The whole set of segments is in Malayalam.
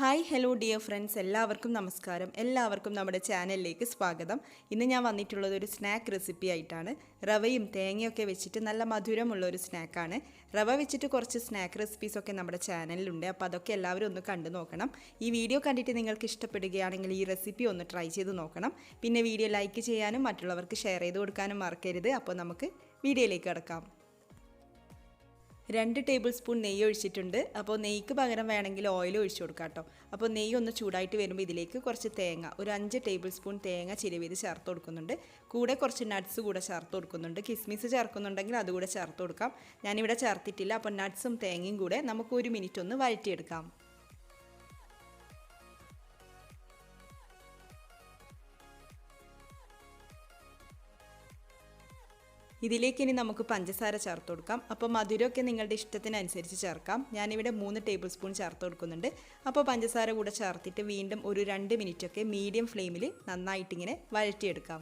ഹായ് ഹലോ ഡിയർ ഫ്രണ്ട്സ്, എല്ലാവർക്കും നമസ്കാരം. എല്ലാവർക്കും നമ്മുടെ ചാനലിലേക്ക് സ്വാഗതം. ഇന്ന് ഞാൻ വന്നിട്ടുള്ളത് ഒരു സ്നാക്ക് റെസിപ്പി ആയിട്ടാണ്. റവയും തേങ്ങയൊക്കെ വെച്ചിട്ട് നല്ല മധുരമുള്ള ഒരു സ്നാക്കാണ്. റവ വെച്ചിട്ട് കുറച്ച് സ്നാക്ക് റെസിപ്പീസൊക്കെ നമ്മുടെ ചാനലിലുണ്ട്. അപ്പോൾ അതൊക്കെ എല്ലാവരും ഒന്ന് കണ്ടു നോക്കണം. ഈ വീഡിയോ കണ്ടിട്ട് നിങ്ങൾക്ക് ഇഷ്ടപ്പെടുകയാണെങ്കിൽ ഈ റെസിപ്പി ഒന്ന് ട്രൈ ചെയ്ത് നോക്കണം. പിന്നെ വീഡിയോ ലൈക്ക് ചെയ്യാനും മറ്റുള്ളവർക്ക് ഷെയർ ചെയ്ത് കൊടുക്കാനും മറക്കരുത്. അപ്പോൾ നമുക്ക് വീഡിയോയിലേക്ക് കടക്കാം. 2 ടേബിൾ സ്പൂൺ നെയ്യ് ഒഴിച്ചിട്ടുണ്ട്. അപ്പോൾ നെയ്ക്ക് പകരം വേണമെങ്കിൽ ഓയിൽ ഒഴിച്ചു കൊടുക്കാം കേട്ടോ. അപ്പോൾ നെയ്യ് ഒന്ന് ചൂടായിട്ട് വരുമ്പോൾ ഇതിലേക്ക് കുറച്ച് തേങ്ങ, ഒരു 5 ടേബിൾ സ്പൂൺ തേങ്ങ ചിരവിയത് ചേർത്ത് കൊടുക്കുന്നുണ്ട്. കൂടെ കുറച്ച് നട്ട്സ് കൂടെ ചേർത്ത് കൊടുക്കുന്നുണ്ട്. കിസ്മിസ് ചേർക്കുന്നുണ്ടെങ്കിൽ അതുകൂടെ ചേർത്ത് കൊടുക്കാം. ഞാനിവിടെ ചേർത്തിട്ടില്ല. അപ്പോൾ നട്ട്സും തേങ്ങയും കൂടെ നമുക്ക് 1 മിനിറ്റ് ഒന്ന് വഴറ്റിയെടുക്കാം. ഇതിലേക്ക് ഇനി നമുക്ക് പഞ്ചസാര ചേർത്ത് കൊടുക്കാം. അപ്പോൾ മധുരമൊക്കെ നിങ്ങളുടെ ഇഷ്ടത്തിനനുസരിച്ച് ചേർക്കാം. ഞാനിവിടെ 3 ടേബിൾ സ്പൂൺ ചേർത്ത് കൊടുക്കുന്നുണ്ട്. അപ്പോൾ പഞ്ചസാര കൂടെ ചേർത്തിട്ട് വീണ്ടും ഒരു 2 മിനിറ്റൊക്കെ മീഡിയം ഫ്ലെയിമിൽ നന്നായിട്ടിങ്ങനെ വഴറ്റിയെടുക്കാം.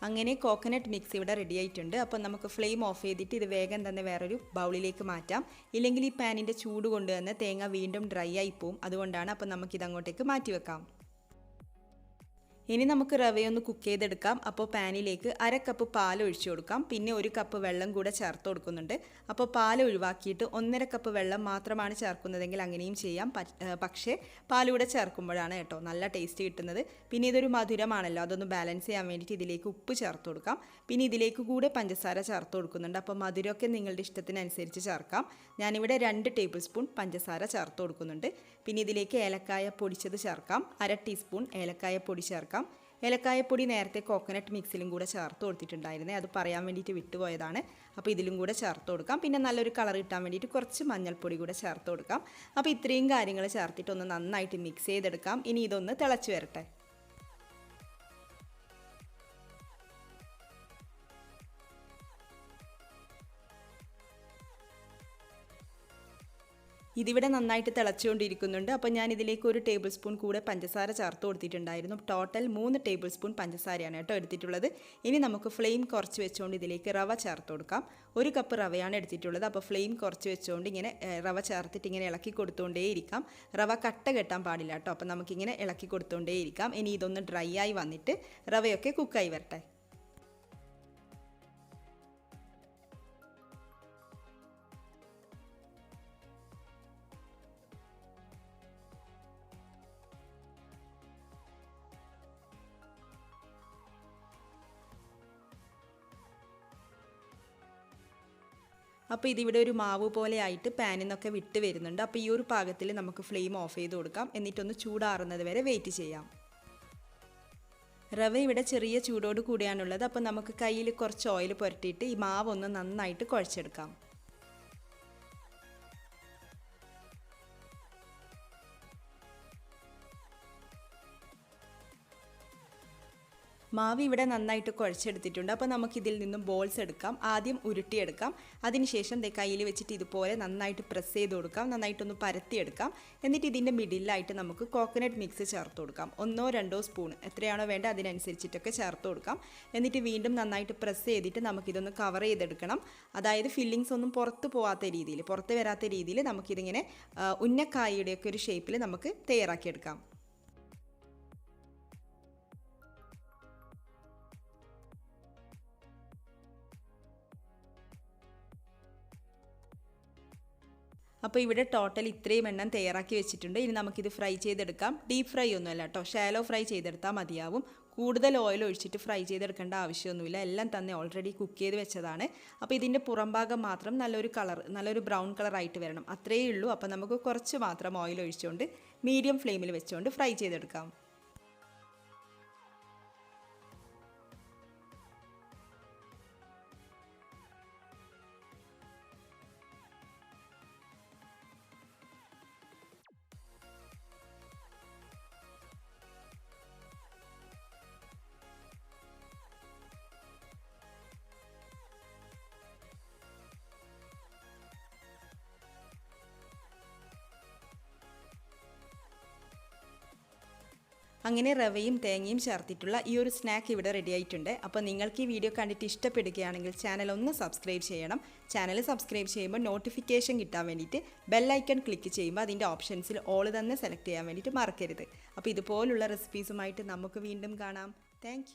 അങ്ങനെ കോക്കനട്ട് മിക്സ് ഇവിടെ റെഡി ആയിട്ടുണ്ട്. അപ്പോൾ നമുക്ക് ഫ്ലെയിം ഓഫ് ചെയ്തിട്ട് ഇത് വേഗം തന്നെ വേറൊരു ബൗളിലേക്ക് മാറ്റാം. ഇല്ലെങ്കിൽ ഈ പാനിൻ്റെ ചൂട് കൊണ്ട് തന്നെ തേങ്ങ വീണ്ടും ഡ്രൈ ആയി പോവും. അതുകൊണ്ടാണ്. അപ്പോൾ നമുക്കിത് അങ്ങോട്ടേക്ക് മാറ്റി വെക്കാം. ഇനി നമുക്ക് റവയൊന്ന് കുക്ക് ചെയ്തെടുക്കാം. അപ്പോൾ പാനിലേക്ക് 1/2 കപ്പ് പാൽ ഒഴിച്ചു കൊടുക്കാം. പിന്നെ 1 കപ്പ് വെള്ളം കൂടെ ചേർത്ത് കൊടുക്കുന്നുണ്ട്. അപ്പോൾ പാൽ ഒഴിവാക്കിയിട്ട് 1/2 കപ്പ് വെള്ളം മാത്രമാണ് ചേർക്കുന്നതെങ്കിൽ അങ്ങനെയും ചെയ്യാം. പക്ഷേ പാലൂടെ ചേർക്കുമ്പോഴാണ് കേട്ടോ നല്ല ടേസ്റ്റ് കിട്ടുന്നത്. പിന്നെ ഇതൊരു മധുരമാണല്ലോ, അതൊന്ന് ബാലൻസ് ചെയ്യാൻ വേണ്ടിയിട്ട് ഇതിലേക്ക് ഉപ്പ് ചേർത്ത് കൊടുക്കാം. പിന്നെ ഇതിലേക്ക് കൂടെ പഞ്ചസാര ചേർത്ത് കൊടുക്കുന്നുണ്ട്. അപ്പോൾ മധുരമൊക്കെ നിങ്ങളുടെ ഇഷ്ടത്തിനനുസരിച്ച് ചേർക്കാം. ഞാനിവിടെ 2 ടേബിൾ സ്പൂൺ പഞ്ചസാര ചേർത്ത് കൊടുക്കുന്നുണ്ട്. പിന്നെ ഇതിലേക്ക് ഏലക്കായ പൊടിച്ചത് ചേർക്കാം. 1/2 ടീസ്പൂൺ ഏലക്കായ പൊടി ചേർക്കാം. ഏലക്കായപ്പൊടി നേരത്തെ കോക്കനട്ട് മിക്സിലും കൂടെ ചേർത്ത് കൊടുത്തിട്ടുണ്ടായിരുന്നേ, അത് പറയാൻ വേണ്ടിയിട്ട് വിട്ടുപോയതാണ്. അപ്പോൾ ഇതിലും കൂടെ ചേർത്ത് കൊടുക്കാം. പിന്നെ നല്ലൊരു കളർ കിട്ടാൻ വേണ്ടിയിട്ട് കുറച്ച് മഞ്ഞൾപ്പൊടി കൂടെ ചേർത്ത് കൊടുക്കാം. അപ്പോൾ ഇത്രയും കാര്യങ്ങൾ ചേർത്തിട്ട് ഒന്ന് നന്നായിട്ട് മിക്സ് ചെയ്തെടുക്കാം. ഇനി ഇതൊന്ന് തിളച്ച് വരട്ടെ. ഇതിവിടെ നന്നായിട്ട് തിളച്ചുകൊണ്ടിരിക്കുന്നുണ്ട്. അപ്പോൾ ഞാൻ ഇതിലേക്ക് 1 ടേബിൾ സ്പൂൺ കൂടെ പഞ്ചസാര ചേർത്ത് കൊടുത്തിട്ടുണ്ടായിരുന്നു. ടോട്ടൽ 3 ടേബിൾ സ്പൂൺ പഞ്ചസാരയാണ് കേട്ടോ എടുത്തിട്ടുള്ളത്. ഇനി നമുക്ക് ഫ്ലെയിം കുറച്ച് വെച്ചുകൊണ്ട് ഇതിലേക്ക് റവ ചേർത്ത് കൊടുക്കാം. 1 കപ്പ് റവയാണ് എടുത്തിട്ടുള്ളത്. അപ്പോൾ ഫ്ലെയിം കുറച്ച് വെച്ചുകൊണ്ട് ഇങ്ങനെ റവ ചേർത്തിട്ട് ഇങ്ങനെ ഇളക്കി കൊടുത്തുകൊണ്ടേയിരിക്കാം. റവ കട്ട കെട്ടാൻ പാടില്ല കേട്ടോ. അപ്പോൾ നമുക്കിങ്ങനെ ഇളക്കി കൊടുത്തുകൊണ്ടേയിരിക്കാം. ഇനി ഇതൊന്ന് ഡ്രൈ ആയി വന്നിട്ട് റവയൊക്കെ കുക്കായി വരട്ടെ. അപ്പോൾ ഇതിവിടെ ഒരു മാവ് പോലെ ആയിട്ട് പാനിൽ നിന്നൊക്കെ വിട്ട് വരുന്നുണ്ട്. അപ്പോൾ ഈ ഒരു പാകത്തിൽ നമുക്ക് ഫ്ലെയിം ഓഫ് ചെയ്ത് കൊടുക്കാം. എന്നിട്ടൊന്ന് ചൂടാറുന്നത് വരെ വെയിറ്റ് ചെയ്യാം. റവ ഇവിടെ ചെറിയ ചൂടോട് കൂടിയാണുള്ളത്. അപ്പോൾ നമുക്ക് കയ്യിൽ കുറച്ച് ഓയിൽ പുരട്ടിയിട്ട് ഈ മാവ് ഒന്ന് നന്നായിട്ട് കുഴച്ചെടുക്കാം. മാവ് ഇവിടെ നന്നായിട്ട് കുഴച്ചെടുത്തിട്ടുണ്ട്. അപ്പോൾ നമുക്കിതിൽ നിന്നും ബോൾസ് എടുക്കാം. ആദ്യം ഉരുട്ടിയെടുക്കാം. അതിനുശേഷം കയ്യിൽ വെച്ചിട്ട് ഇതുപോലെ നന്നായിട്ട് പ്രസ് ചെയ്ത് കൊടുക്കാം. നന്നായിട്ടൊന്ന് പരത്തിയെടുക്കാം. എന്നിട്ട് ഇതിൻ്റെ മിഡിലായിട്ട് നമുക്ക് കോക്കനട്ട് മിക്സ് ചേർത്ത് കൊടുക്കാം. 1-2 സ്പൂൺ എത്രയാണോ വേണ്ടത് അതിനനുസരിച്ചിട്ടൊക്കെ ചേർത്ത് കൊടുക്കാം. എന്നിട്ട് വീണ്ടും നന്നായിട്ട് പ്രസ് ചെയ്തിട്ട് നമുക്കിതൊന്ന് കവർ ചെയ്തെടുക്കണം. അതായത് ഫില്ലിങ്സ് ഒന്നും പുറത്ത് വരാത്ത രീതിയിൽ നമുക്കിതിങ്ങനെ ഉന്നക്കായയുടെയൊക്കെ ഒരു ഷേപ്പിൽ നമുക്ക് തയ്യാറാക്കിയെടുക്കാം. അപ്പോൾ ഇവിടെ ടോട്ടൽ ഇത്രയും എണ്ണം തയ്യാറാക്കി വെച്ചിട്ടുണ്ട്. ഇനി നമുക്കിത് ഫ്രൈ ചെയ്തെടുക്കാം. ഡീപ്പ് ഫ്രൈ ഒന്നുമല്ല കേട്ടോ, ഷാലോ ഫ്രൈ ചെയ്തെടുത്താൽ മതിയാവും. കൂടുതൽ ഓയിൽ ഒഴിച്ചിട്ട് ഫ്രൈ ചെയ്തെടുക്കേണ്ട ആവശ്യമൊന്നുമില്ല. എല്ലാം തന്നെ ഓൾറെഡി കുക്ക് ചെയ്ത് വെച്ചതാണ്. അപ്പോൾ ഇതിൻ്റെ പുറംഭാഗം മാത്രം നല്ലൊരു ബ്രൗൺ കളറായിട്ട് വരണം, അത്രയേ ഉള്ളൂ. അപ്പോൾ നമുക്ക് കുറച്ച് മാത്രം ഓയിൽ ഒഴിച്ചുകൊണ്ട് മീഡിയം ഫ്ലെയിമിൽ വെച്ചുകൊണ്ട് ഫ്രൈ ചെയ്തെടുക്കാം. അങ്ങനെ റവയും തേങ്ങയും ചേർത്തിട്ടുള്ള ഈ ഒരു സ്നാക്ക് ഇവിടെ റെഡി ആയിട്ടുണ്ട്. അപ്പോൾ നിങ്ങൾക്ക് ഈ വീഡിയോ കണ്ടിട്ട് ഇഷ്ടപ്പെടുകയാണെങ്കിൽ ചാനൽ ഒന്ന് സബ്സ്ക്രൈബ് ചെയ്യണം. ചാനൽ സബ്സ്ക്രൈബ് ചെയ്യുമ്പോൾ നോട്ടിഫിക്കേഷൻ കിട്ടാൻ വേണ്ടിയിട്ട് ബെല്ലൈക്കൺ ക്ലിക്ക് ചെയ്യുമ്പോൾ അതിൻ്റെ ഓപ്ഷൻസിൽ ഓൾ തന്നെ സെലക്ട് ചെയ്യാൻ വേണ്ടിയിട്ട് മറക്കരുത്. അപ്പോൾ ഇതുപോലുള്ള റെസിപ്പീസുമായിട്ട് നമുക്ക് വീണ്ടും കാണാം. താങ്ക്